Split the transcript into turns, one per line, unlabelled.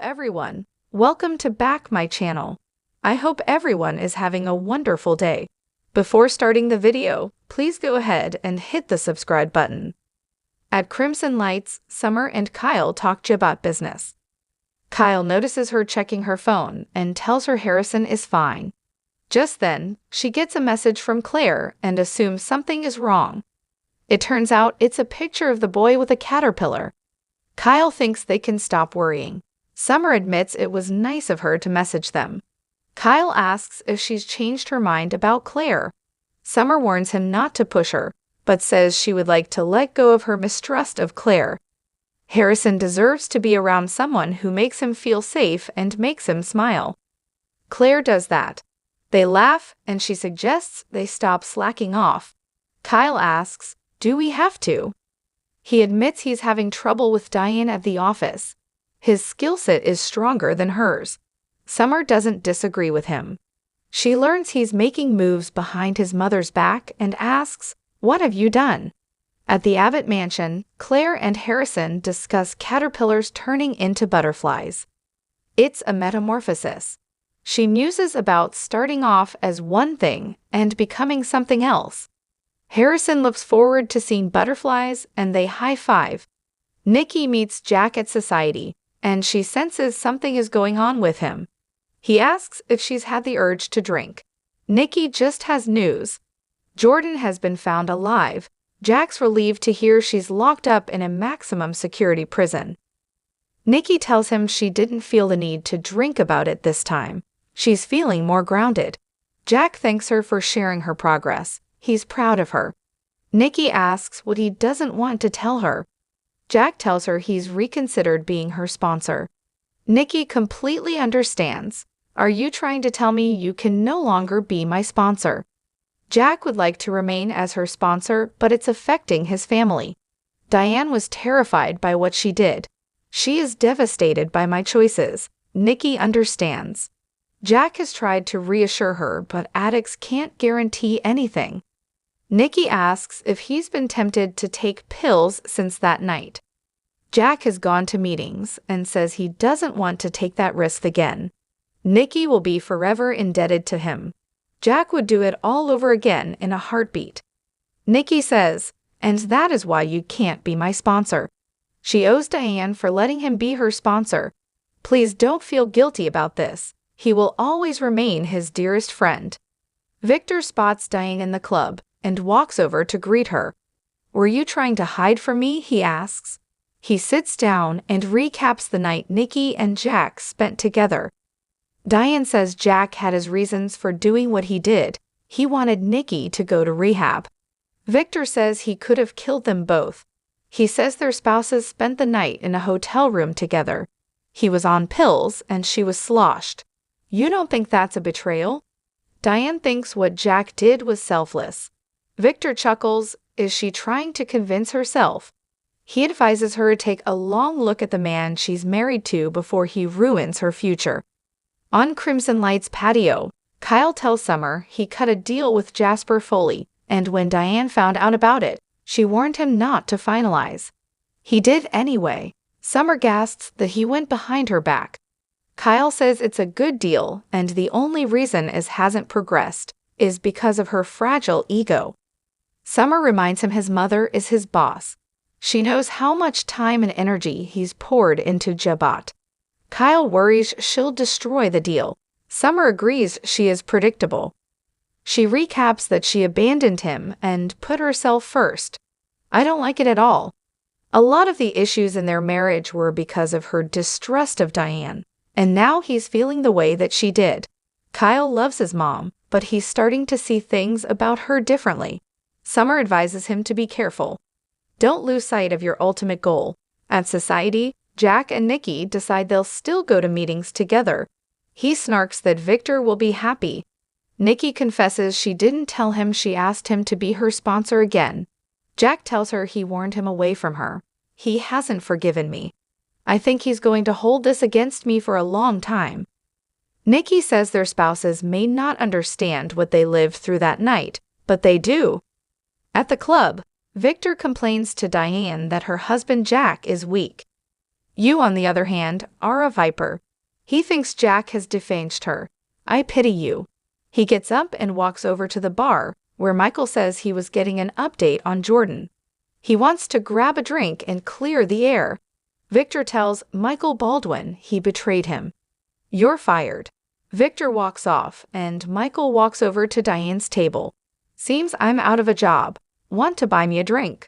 everyone, welcome to back my channel. I hope everyone is having a wonderful day. Before starting the video, please go ahead and hit the subscribe button. At Crimson Lights, Summer and Kyle talk about business. Kyle notices her checking her phone and tells her Harrison is fine. Just then, she gets a message from Claire and assumes something is wrong. It turns out it's a picture of the boy with a caterpillar. Kyle thinks they can stop worrying. Summer admits it was nice of her to message them. Kyle asks if she's changed her mind about Claire. Summer warns him not to push her, but says she would like to let go of her mistrust of Claire. Harrison deserves to be around someone who makes him feel safe and makes him smile. Claire does that. They laugh, and she suggests they stop slacking off. Kyle asks, "Do we have to?" He admits he's having trouble with Diane at the office. His skill set is stronger than hers. Summer doesn't disagree with him. She learns he's making moves behind his mother's back and asks, "What have you done?" At the Abbott mansion, Claire and Harrison discuss caterpillars turning into butterflies. It's a metamorphosis. She muses about starting off as one thing and becoming something else. Harrison looks forward to seeing butterflies and they high-five. Nikki meets Jack at society, and she senses something is going on with him. He asks if she's had the urge to drink. Nikki just has news. Jordan has been found alive. Jack's relieved to hear she's locked up in a maximum security prison. Nikki tells him she didn't feel the need to drink about it this time. She's feeling more grounded. Jack thanks her for sharing her progress. He's proud of her. Nikki asks what he doesn't want to tell her. Jack tells her he's reconsidered being her sponsor. Nikki completely understands. "Are you trying to tell me you can no longer be my sponsor?" Jack would like to remain as her sponsor, but it's affecting his family. Diane was terrified by what she did. "She is devastated by my choices." Nikki understands. Jack has tried to reassure her, but addicts can't guarantee anything. Nikki asks if he's been tempted to take pills since that night. Jack has gone to meetings and says he doesn't want to take that risk again. Nikki will be forever indebted to him. Jack would do it all over again in a heartbeat. Nikki says, "And that is why you can't be my sponsor." She owes Diane for letting him be her sponsor. "Please don't feel guilty about this. He will always remain his dearest friend." Victor spots Diane in the club and walks over to greet her. "Were you trying to hide from me?" he asks. He sits down and recaps the night Nikki and Jack spent together. Diane says Jack had his reasons for doing what he did. He wanted Nikki to go to rehab. Victor says he could have killed them both. He says their spouses spent the night in a hotel room together. He was on pills and she was sloshed. "You don't think that's a betrayal?" Diane thinks what Jack did was selfless. Victor chuckles. Is she trying to convince herself? He advises her to take a long look at the man she's married to before he ruins her future. On Crimson Light's patio, Kyle tells Summer he cut a deal with Jasper Foley, and when Diane found out about it, she warned him not to finalize. He did anyway. Summer gasps that he went behind her back. Kyle says it's a good deal, and the only reason it hasn't progressed is because of her fragile ego. Summer reminds him his mother is his boss. She knows how much time and energy he's poured into Jabat. Kyle worries she'll destroy the deal. Summer agrees she is predictable. She recaps that she abandoned him and put herself first. "I don't like it at all." A lot of the issues in their marriage were because of her distrust of Diane, and now he's feeling the way that she did. Kyle loves his mom, but he's starting to see things about her differently. Summer advises him to be careful. Don't lose sight of your ultimate goal. At society, Jack and Nikki decide they'll still go to meetings together. He snarks that Victor will be happy. Nikki confesses she didn't tell him she asked him to be her sponsor again. Jack tells her he warned him away from her. "He hasn't forgiven me. I think he's going to hold this against me for a long time." Nikki says their spouses may not understand what they lived through that night, but they do. At the club, Victor complains to Diane that her husband Jack is weak. You, on the other hand, are a viper. He thinks Jack has defanged her. I pity you. He gets up and walks over to the bar, where Michael says he was getting an update on Jordan. He wants to grab a drink and clear the air. Victor tells Michael Baldwin he betrayed him. You're fired. Victor walks off, and Michael walks over to Diane's table. Seems I'm out of a job. Want to buy me a drink?